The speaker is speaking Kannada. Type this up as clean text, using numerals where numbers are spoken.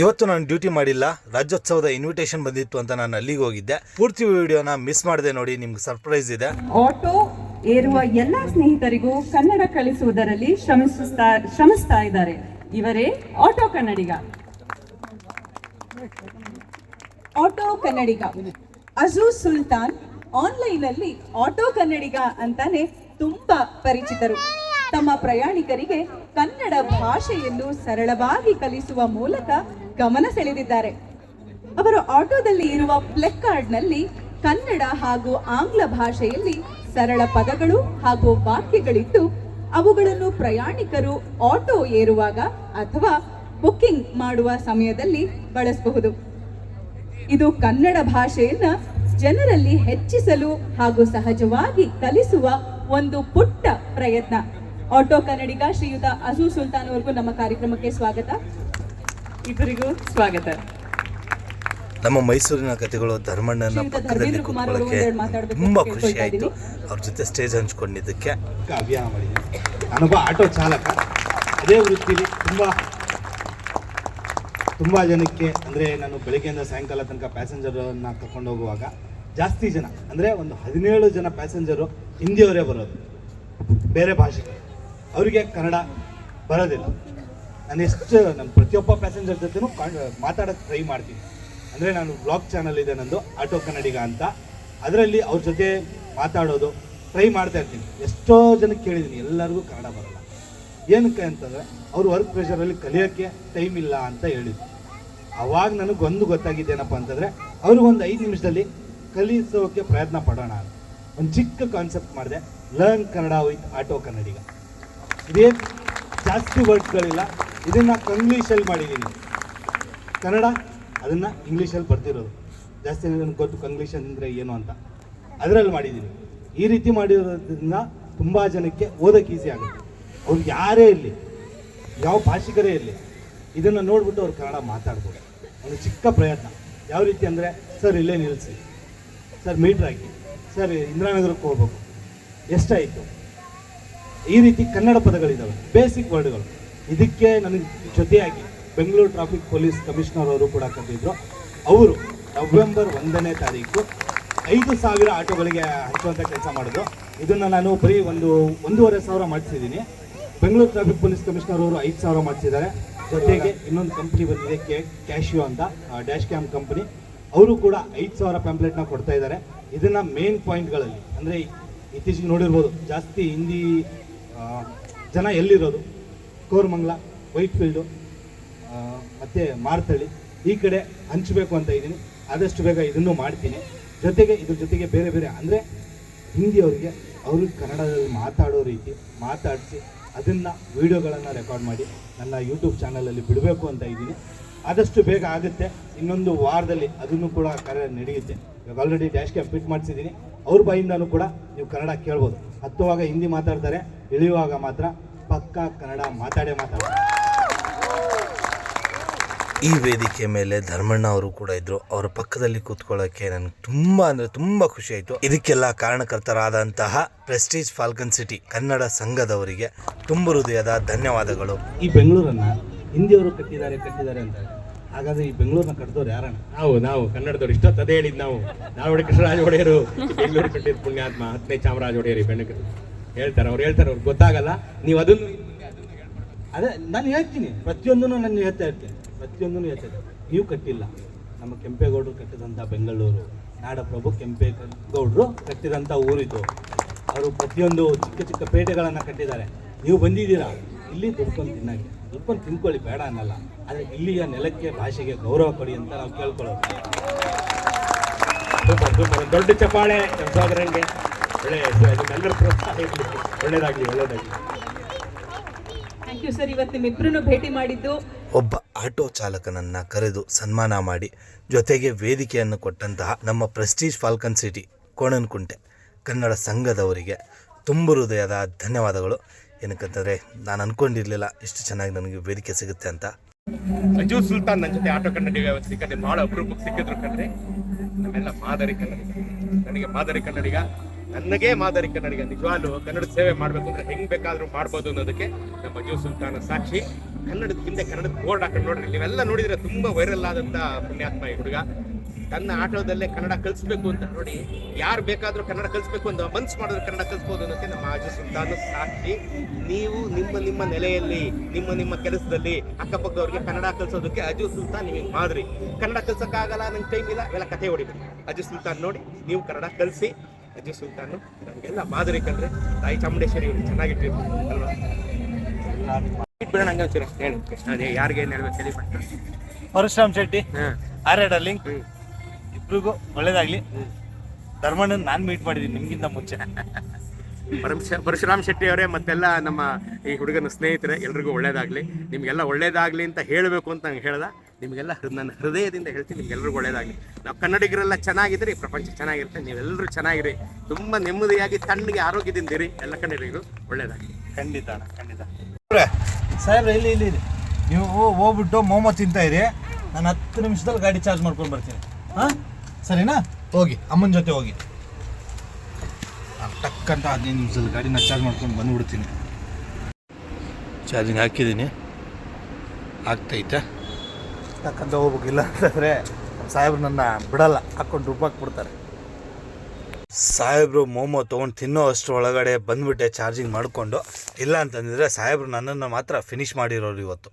ಇವತ್ತು ನಾನು ಡ್ಯೂಟಿ ಮಾಡಿಲ್ಲ, ರಾಜ್ಯೋತ್ಸವದ ಇನ್ವಿಟೇಷನ್ ಬಂದಿತ್ತು ಅಂತ ನಾನು ಅಲ್ಲಿಗೆ ಹೋಗಿದ್ದೆ. ಪೂರ್ತಿ ವಿಡಿಯೋನ ಮಿಸ್ ಮಾಡದೆ ನೋಡಿ, ನಿಮ್ಗೆ ಸರ್ಪ್ರೈಸ್ ಇದೆ. ಆಟೋ ಏರುವ ಎಲ್ಲ ಸ್ನೇಹಿತರಿಗೂ ಕನ್ನಡ ಕಲಿಸುವುದರಲ್ಲಿ ಶ್ರಮಿಸ್ತಾ ಇದ್ದಾರೆ. ಇವರೇ ಆಟೋ ಕನ್ನಡಿಗ. ಆಟೋ ಕನ್ನಡಿಗ ಅಜೂಜ್ ಸುಲ್ತಾನ್ ಆನ್ಲೈನ್ ಅಲ್ಲಿ ಆಟೋ ಕನ್ನಡಿಗ ಅಂತಾನೆ ತುಂಬಾ ಪರಿಚಿತರು. ತಮ್ಮ ಪ್ರಯಾಣಿಕರಿಗೆ ಕನ್ನಡ ಭಾಷೆಯನ್ನು ಸರಳವಾಗಿ ಕಲಿಸುವ ಮೂಲಕ ಗಮನ ಸೆಳೆದಿದ್ದಾರೆ. ಅವರು ಆಟೋದಲ್ಲಿ ಇರುವ ಪ್ಲೆಕಾರ್ಡ್ನಲ್ಲಿ ಕನ್ನಡ ಹಾಗೂ ಆಂಗ್ಲ ಭಾಷೆಯಲ್ಲಿ ಸರಳ ಪದಗಳು ಹಾಗೂ ವಾಕ್ಯಗಳಿದ್ದು ಅವುಗಳನ್ನು ಪ್ರಯಾಣಿಕರು ಆಟೋ ಏರುವಾಗ ಅಥವಾ ಬುಕ್ಕಿಂಗ್ ಮಾಡುವ ಸಮಯದಲ್ಲಿ ಬಳಸಬಹುದು. ಇದು ಕನ್ನಡ ಭಾಷೆಯನ್ನ ಜನರಲ್ಲಿ ಹೆಚ್ಚಿಸಲು ಹಾಗೂ ಸಹಜವಾಗಿ ಕಲಿಸುವ ಒಂದು ಪುಟ್ಟ ಪ್ರಯತ್ನ. ಆಟೋ ಕನ್ನಡಿಗ ಶ್ರೀಯುತ ಅಜೂಜ್ ಸುಲ್ತಾನ್ ಅವರಿಗೂ ನಮ್ಮ ಕಾರ್ಯಕ್ರಮಕ್ಕೆ ಸ್ವಾಗತ. ಇಬ್ಬರಿಗೂ ಸ್ವಾಗತ. ನಮ್ಮ ಮೈಸೂರಿನ ಕಥೆಗಳು ಧರ್ಮಣ್ಣನ ಪಕ್ಕದಲ್ಲಿ ಕೂತ್ಕೊಳ್ಳೋಕೆ ತುಂಬಾ ಖುಷಿ ಆಯಿತು. ಅವ್ರ ಜೊತೆ ಸ್ಟೇಜ್ ಹಂಚ್ಕೊಂಡಿದ್ದಕ್ಕೆ ಅಭಿಯಾನ ಮಾಡಿದ್ದೀನಿ. ನಾನೊಬ್ಬ ಆಟೋ ಚಾಲಕ. ಅದೇ ವೃತ್ತಿಲಿ ತುಂಬ ಜನಕ್ಕೆ ಅಂದರೆ ನಾನು ಬೆಳಗ್ಗೆಯಿಂದ ಸಾಯಂಕಾಲ ತನಕ ಪ್ಯಾಸೆಂಜರನ್ನು ಕರ್ಕೊಂಡು ಹೋಗುವಾಗ ಜಾಸ್ತಿ ಜನ ಅಂದರೆ ಒಂದು 17 ಜನ ಪ್ಯಾಸೆಂಜರು ಹಿಂದಿಯವರೇ ಬರೋದು, ಬೇರೆ ಭಾಷೆ. ಅವರಿಗೆ ಕನ್ನಡ ಬರೋದಿಲ್ಲ. ನಾನು ಪ್ರತಿಯೊಬ್ಬ ಪ್ಯಾಸೆಂಜರ್ ಜೊತೆನೂ ಮಾತಾಡೋಕ್ಕೆ ಟ್ರೈ ಮಾಡ್ತೀನಿ. ಅಂದರೆ ನಾನು ಬ್ಲಾಗ್ ಚಾನಲ್ ಇದೆ ನಂದು, ಆಟೋ ಕನ್ನಡಿಗ ಅಂತ. ಅದರಲ್ಲಿ ಅವ್ರ ಜೊತೆ ಮಾತಾಡೋದು ಟ್ರೈ ಮಾಡ್ತಾ ಇರ್ತೀನಿ. ಎಷ್ಟೋ ಜನಕ್ಕೆ ಕೇಳಿದ್ದೀನಿ, ಎಲ್ಲರಿಗೂ ಕನ್ನಡ ಬರೋಲ್ಲ. ಏನಕ್ಕೆ ಅಂತಂದರೆ ಅವ್ರು ವರ್ಕ್ ಪ್ರೆಷರಲ್ಲಿ ಕಲಿಯೋಕ್ಕೆ ಟೈಮ್ ಇಲ್ಲ ಅಂತ ಹೇಳಿದ್ರು. ಆವಾಗ ನನಗೊಂದು ಗೊತ್ತಾಗಿದ್ದೇನಪ್ಪ ಅಂತಂದರೆ ಅವ್ರಿಗೊಂದು 5 ನಿಮಿಷದಲ್ಲಿ ಕಲಿಸೋಕ್ಕೆ ಪ್ರಯತ್ನ ಪಡೋಣ ಅಂತ ಒಂದು ಚಿಕ್ಕ ಕಾನ್ಸೆಪ್ಟ್ ಮಾಡಿದೆ, ಲರ್ನ್ ಕನ್ನಡ ವಿತ್ ಆಟೋ ಕನ್ನಡಿಗ. ಇದೇ ಜಾಸ್ತಿ ವರ್ಡ್ಗಳಿಲ್ಲ, ಇದನ್ನು ಕಂಗ್ಲೀಷಲ್ಲಿ ಮಾಡಿದ್ದೀನಿ. ಕನ್ನಡ ಅದನ್ನು ಇಂಗ್ಲೀಷಲ್ಲಿ ಬರ್ತಿರೋದು. ಜಾಸ್ತಿ ನನಗೆ ಗೊತ್ತು ಕಂಗ್ಲೀಷ್ ಅಂದರೆ ಏನು ಅಂತ, ಅದರಲ್ಲಿ ಮಾಡಿದ್ದೀನಿ. ಈ ರೀತಿ ಮಾಡಿರೋದ್ರಿಂದ ತುಂಬ ಜನಕ್ಕೆ ಓದೋಕ್ಕೆ ಈಸಿ ಆಗುತ್ತೆ. ಅವ್ರು ಯಾರೇ ಇರಲಿ, ಯಾವ ಭಾಷಿಕರೇ ಇರಲಿ, ಇದನ್ನು ನೋಡ್ಬಿಟ್ಟು ಅವ್ರು ಕನ್ನಡ ಮಾತಾಡ್ಬೋದು. ಒಂದು ಚಿಕ್ಕ ಪ್ರಯತ್ನ. ಯಾವ ರೀತಿ ಅಂದರೆ, ಸರ್ ಇಲ್ಲೇ ನಿಲ್ಲಿಸಿ, ಸರ್ ಮೀಟ್ರ್ ಹಾಕಿ, ಸರ್ ಇಂದಿರಾನಗರಕ್ಕೆ ಹೋಗ್ಬೇಕು, ಎಷ್ಟಾಯಿತು, ಈ ರೀತಿ ಕನ್ನಡ ಪದಗಳಿದ್ದಾವೆ, ಬೇಸಿಕ್ ವರ್ಡ್ಗಳು. ಇದಕ್ಕೆ ನನಗೆ ಜೊತೆಯಾಗಿ ಬೆಂಗಳೂರು ಟ್ರಾಫಿಕ್ ಪೊಲೀಸ್ ಕಮಿಷನರ್ ಅವರು ಕೂಡ ಕರೆದಿದ್ರು. ಅವರು ನವೆಂಬರ್ 1ನೇ ತಾರೀಕು 5,000 ಆಟೋಗಳಿಗೆ ಹಂಚುವಂಥ ಕೆಲಸ ಮಾಡಿದ್ರು. ಇದನ್ನು ನಾನು ಬರೀ 1,500 ಮಾಡಿಸಿದ್ದೀನಿ. ಬೆಂಗಳೂರು ಟ್ರಾಫಿಕ್ ಪೊಲೀಸ್ ಕಮಿಷನರ್ ಅವರು 5,000 ಮಾಡಿಸಿದ್ದಾರೆ. ಜೊತೆಗೆ ಇನ್ನೊಂದು ಕಂಪ್ನಿ ಬಂದಿದೆ, ಕ್ಯಾಶಿಯೋ ಅಂತ, ಡ್ಯಾಶ್ ಕ್ಯಾಮ್ ಕಂಪ್ನಿ. ಅವರು ಕೂಡ 5,000 ಪ್ಯಾಂಪ್ಲೆಟ್ನ ಕೊಡ್ತಾ ಇದ್ದಾರೆ. ಇದನ್ನು ಮೇನ್ ಪಾಯಿಂಟ್ಗಳಲ್ಲಿ, ಅಂದರೆ ಇತ್ತೀಚೆಗೆ ನೋಡಿರ್ಬೋದು, ಜಾಸ್ತಿ ಹಿಂದಿ ಜನ ಎಲ್ಲಿರೋದು, ಕೋರಮಂಗಲ, ವೈಟ್ಫೀಲ್ಡು ಮತ್ತು ಮಾರ್ತಳ್ಳಿ, ಈ ಕಡೆ ಹಂಚಬೇಕು ಅಂತ ಇದ್ದೀನಿ. ಆದಷ್ಟು ಬೇಗ ಇದನ್ನು ಮಾಡ್ತೀನಿ. ಜೊತೆಗೆ ಇದ್ರ ಜೊತೆಗೆ ಬೇರೆ ಬೇರೆ ಅಂದರೆ ಹಿಂದಿಯವರಿಗೆ ಅವ್ರಿಗೆ ಕನ್ನಡದಲ್ಲಿ ಮಾತಾಡೋ ರೀತಿ ಮಾತಾಡಿಸಿ ಅದನ್ನು ವೀಡಿಯೋಗಳನ್ನು ರೆಕಾರ್ಡ್ ಮಾಡಿ ನನ್ನ ಯೂಟ್ಯೂಬ್ ಚಾನಲಲ್ಲಿ ಬಿಡಬೇಕು ಅಂತ ಇದ್ದೀನಿ. ಆದಷ್ಟು ಬೇಗ ಆಗುತ್ತೆ. ಇನ್ನೊಂದು ವಾರದಲ್ಲಿ ಅದನ್ನು ಕೂಡ ಕಾರ್ಯ ನಡೆಯುತ್ತೆ. ಇವಾಗ ಆಲ್ರೆಡಿ ಡ್ಯಾಶ್ ಕ್ಯಾಮ್ ಫಿಟ್ ಮಾಡಿಸಿದ್ದೀನಿ. ಅವ್ರ ಬಾಯಿಂದನೂ ಕೂಡ ನೀವು ಕನ್ನಡ ಕೇಳ್ಬೋದು. ಹತ್ತುವಾಗ ಹಿಂದಿ ಮಾತಾಡ್ತಾರೆ, ಇಳಿಯುವಾಗ ಮಾತ್ರ ಪಕ್ಕಾ ಕನ್ನಡ ಮಾತಾಡ್ತಾರೆ. ಈ ವೇದಿಕೆ ಮೇಲೆ ಧರ್ಮಣ್ಣ ಅವರು ಕೂಡ ಇದ್ರು. ಅವರ ಪಕ್ಕದಲ್ಲಿ ಕೂತ್ಕೊಳ್ಳೋಕ್ಕೆ ನನಗೆ ತುಂಬ ಅಂದರೆ ತುಂಬ ಖುಷಿ ಆಯಿತು. ಇದಕ್ಕೆಲ್ಲ ಕಾರಣಕರ್ತರಾದಂತಹ ಪ್ರೆಸ್ಟೀಜ್ ಫಾಲ್ಕನ್ ಸಿಟಿ ಕನ್ನಡ ಸಂಘದವರಿಗೆ ತುಂಬ ಹೃದಯದ ಧನ್ಯವಾದಗಳು. ಈ ಬೆಂಗಳೂರನ್ನು ಹಿಂದಿಯವರು ಕಟ್ಟಿದ್ದಾರೆ ಅಂತಾರೆ. ಹಾಗಾದ್ರೆ ಈ ಬೆಂಗಳೂರನ್ನ ಕಟ್ಟಿದವ್ರು ಯಾರಣ್ಣ? ನಾವು ಕನ್ನಡದವ್ರು. ಇಷ್ಟೊತ್ತು ಅದೇ ಹೇಳಿದ್ದು ನಾವು. ನಾಲ್ವಡಿ ಕೃಷ್ಣರಾಜ ಒಡೆಯರು ಬೆಂಗಳೂರು ಕಟ್ಟಿದ ಪುಣ್ಯಾತ್ಮ 10ನೇ ಚಾಮರಾಜ ಒಡೆಯರು ಬೆಂಗಳೂರು ಹೇಳ್ತಾರೆ. ಅವ್ರಿಗೆ ಗೊತ್ತಾಗಲ್ಲ. ನೀವು ಅದನ್ನು ಅದೇ ನಾನು ಹೇಳ್ತೀನಿ, ಪ್ರತಿಯೊಂದನ್ನು ನಾನು ಹೇಳ್ತಾ ಇರ್ತೀನಿ. ನೀವು ಕಟ್ಟಿಲ್ಲ. ನಮ್ಮ ಕೆಂಪೇಗೌಡರು ಕಟ್ಟಿದಂಥ ಬೆಂಗಳೂರು, ನಾಡಪ್ರಭು ಕೆಂಪೇಗೌಡರು ಕಟ್ಟಿದಂಥ ಊರಿದು. ಅವರು ಪ್ರತಿಯೊಂದು ಚಿಕ್ಕ ಚಿಕ್ಕ ಪೇಟೆಗಳನ್ನು ಕಟ್ಟಿದ್ದಾರೆ. ನೀವು ಬಂದಿದ್ದೀರಾ ಇಲ್ಲಿ ದುಡ್ಕೊಂಡು ತಿನ್ಕೊಳ್ಳಿ, ಬೇಡ ಅನ್ನಲ್ಲ. ಆದರೆ ಇಲ್ಲಿಯ ನೆಲಕ್ಕೆ, ಭಾಷೆಗೆ ಗೌರವ ಕೊಡಿ ಅಂತ ನಾವು ಕೇಳ್ಕೊಳ್ಳೋದು. ದೊಡ್ಡ ಚಪ್ಪಾಳೆ ನಮ್ಮ ಸಹೋದರನಿಗೆ. ಎಲ್ಲರ ಪ್ರೋತ್ಸಾಹ ಇರಲಿ. ಒಳ್ಳೇದಾಗಲಿ. Thank you sir. ಇವತ್ತು ನಿಮ್ಮಿಬ್ಬರನ್ನು ಭೇಟಿ ಮಾಡಿದ್ದು, ಒಬ್ಬ ಆಟೋ ಚಾಲಕನನ್ನು ಕರೆದು ಸನ್ಮಾನ ಮಾಡಿ ಜೊತೆಗೆ ವೇದಿಕೆಯನ್ನು ಕೊಟ್ಟಂತಹ ನಮ್ಮ Prestige Falcon City Konanakunte Kannada ಸಂಘದವರಿಗೆ ತುಂಬ ಹೃದಯದ ಧನ್ಯವಾದಗಳು. ಏನಕ್ಕಂತಂದರೆ ನಾನು ಅಂದ್ಕೊಂಡಿರಲಿಲ್ಲ ಇಷ್ಟು ಚೆನ್ನಾಗಿ ನನಗೆ ವೇದಿಕೆ ಸಿಗುತ್ತೆ ಅಂತ. ಅಜೂಜ್ ಸುಲ್ತಾನ್ ನನ್ನ ಜೊತೆ ಆಟೋ ಕನ್ನಡಿಗ ಸಿಕ್ಕದೆ ಭಾಳ ಅಪರೂಪಕ್ಕೆ ಸಿಕ್ಕಿದ್ರು ಕಣ್ರಿ. ನಮ್ಮೆಲ್ಲ ಮಾದರಿ ಕನ್ನಡಿಗ. ನನಗೆ ಮಾದರಿ ಕನ್ನಡಿಗ ನನಗೆ ಮಾದರಿ ಕನ್ನಡಿಗ. ನಿಜವಾಗ್ಲೂ ಕನ್ನಡದ ಸೇವೆ ಮಾಡ್ಬೇಕು ಅಂದ್ರೆ ಹೆಂಗ್ ಬೇಕಾದ್ರೂ ಮಾಡ್ಬೋದು ಅನ್ನೋದಕ್ಕೆ ನಮ್ಮ ಅಜು ಸುಲ್ತಾನ ಸಾಕ್ಷಿ. ಕನ್ನಡದ ಹಿಂದೆ ಕನ್ನಡದ ಬೋರ್ಡ್ ಹಾಕೊಂಡು ನೋಡ್ರಿ, ನೀವೆಲ್ಲ ನೋಡಿದ್ರೆ ತುಂಬಾ ವೈರಲ್ ಆದಂತ ಪುಣ್ಯಾತ್ಮ ಈ ಹುಡುಗ. ತನ್ನ ಆಟೋದಲ್ಲೇ ಕನ್ನಡ ಕಲಿಸ್ಬೇಕು ಅಂತ ನೋಡಿ, ಯಾರು ಬೇಕಾದ್ರೂ ಕನ್ನಡ ಕಲಿಸ್ಬೇಕು ಅಂತ ಮನ್ಸು ಮಾಡಿದ್ರೆ ಕನ್ನಡ ಕಲಿಸ್ಬೋದು ಅನ್ನೋಕ್ಕೆ ನಮ್ಮ ಅಜು ಸುಲ್ತಾನ ಸಾಕ್ಷಿ. ನೀವು ನಿಮ್ಮ ನೆಲೆಯಲ್ಲಿ ನಿಮ್ಮ ಕೆಲಸದಲ್ಲಿ ಅಕ್ಕಪಕ್ಕದವ್ರಿಗೆ ಕನ್ನಡ ಕಲಿಸೋದಕ್ಕೆ ಅಜು ಸುಲ್ತಾನ್ ನಿಮಗೆ ಮಾದರಿ. ಕನ್ನಡ ಕಲ್ಸಕ್ಕಾಗಲ್ಲ, ನಂಗೆ ಟೈಮ್ ಇಲ್ಲ, ಎಲ್ಲ ಕಥೆ ಹೊಡಿಬೇಕು. ಅಜು ಸುಲ್ತಾನ್ ನೋಡಿ ನೀವು ಕನ್ನಡ ಕಲಿಸಿ. ಅಜು ಸುಲ್ತಾನ್ ನಮಗೆಲ್ಲ ಮಾದರಿ ಕಂಡ್ರೆ ತಾಯಿ ಚಾಮುಂಡೇಶ್ವರಿ ಇವ್ರು ಚೆನ್ನಾಗಿಟ್ಟಿರ್ಬೋದು ಅಲ್ವಾ? ಬಿಡೋಣ ಹಂಗೆ ಒಂಚೂರು ಹೇಳಿ ಅದೇ ಯಾರಿಗೆ ಏನು ಹೇಳ್ಬೇಕು ಹೇಳಿ ಬಿಟ್ಟು. ಪರಶುರಾಮ್ ಶೆಟ್ಟಿ, ಹಾಂ ಆರ್ಯ ಡಾರ್ಲಿಂಗ್, ಇಬ್ರಿಗೂ ಒಳ್ಳೇದಾಗ್ಲಿ. ಧರ್ಮಣ್ಣನ ನಾನು ಮೀಟ್ ಮಾಡಿದ್ದೀನಿ ನಿಮ್ಗಿಂತ ಮುಂಚೆ. ಪರಶುರಾಮ್ ಶೆಟ್ಟಿ ಅವರೇ ಮತ್ತೆಲ್ಲ ನಮ್ಮ ಈ ಹುಡುಗನ ಸ್ನೇಹಿತರೆ ಎಲ್ರಿಗೂ ಒಳ್ಳೇದಾಗಲಿ, ನಿಮಗೆಲ್ಲ ಒಳ್ಳೇದಾಗಲಿ ಅಂತ ಹೇಳಬೇಕು ಅಂತ ನಂಗೆ ಹೇಳ್ದ. ನಿಮಗೆಲ್ಲ ನನ್ನ ಹೃದಯದಿಂದ ಹೇಳ್ತೀನಿ, ನಿಮ್ಗೆಲ್ರಿಗೂ ಒಳ್ಳೇದಾಗಲಿ. ನಾವು ಕನ್ನಡಿಗರೆಲ್ಲ ಚೆನ್ನಾಗಿದ್ರಿ, ಪ್ರಪಂಚ ಚೆನ್ನಾಗಿರುತ್ತೆ. ನೀವೆಲ್ಲರೂ ಚೆನ್ನಾಗಿರಿ, ತುಂಬ ನೆಮ್ಮದಿಯಾಗಿ ತಣ್ಣಗೆ ಆರೋಗ್ಯದಿಂದ ಇರಿ. ಎಲ್ಲ ಕನ್ನಡಿಗರು ಒಳ್ಳೇದಾಗಲಿ. ಖಂಡಿತ ಅಣ್ಣ, ಖಂಡಿತ. ಸಾಹೇಬ್ರೆ ಇಲ್ಲಿ ಇಲ್ಲಿ ಇಲ್ಲಿ ನೀವು ಹೋಗ್ಬಿಟ್ಟು ಮೋಮೋ ತಿಂತಾ ಇರಿ, ನಾನು 10 ನಿಮಿಷದಲ್ಲಿ ಗಾಡಿ ಚಾರ್ಜ್ ಮಾಡ್ಕೊಂಡು ಬರ್ತೀನಿ. ಹಾಂ ಸರಿನಾ? ಹೋಗಿ ಅಮ್ಮನ ಜೊತೆ ಹೋಗಿ. ನಾನು ಟಕ್ಕಂತ 15 ನಿಮಿಷದಲ್ಲಿ ಗಾಡಿನ ಚಾರ್ಜ್ ಮಾಡ್ಕೊಂಡು ಬಂದುಬಿಡ್ತೀನಿ. ಚಾರ್ಜಿಂಗ್ ಹಾಕಿದ್ದೀನಿ, ಆಗ್ತೈತೆ. ಟಕ್ಕಂತ ಹೋಗ್ಬೇಕಿಲ್ಲ ಅಂತಂದರೆ ಸಾಹೇಬ್ರು ನನ್ನ ಬಿಡಲ್ಲ, ಹಾಕ್ಕೊಂಡು ರುಬ್ಬಾಕ್ಬಿಡ್ತಾರೆ. ಸಾಹೇಬ್ರು ಮೋಮೋ ತೊಗೊಂಡು ತಿನ್ನೋ ಅಷ್ಟು ಒಳಗಡೆ ಬಂದುಬಿಟ್ಟೆ ಚಾರ್ಜಿಂಗ್ ಮಾಡಿಕೊಂಡು. ಇಲ್ಲ ಅಂತಂದಿದ್ರೆ ಸಾಹೇಬ್ರು ನನ್ನನ್ನು ಮಾತ್ರ ಫಿನಿಷ್ ಮಾಡಿರೋರು ಇವತ್ತು.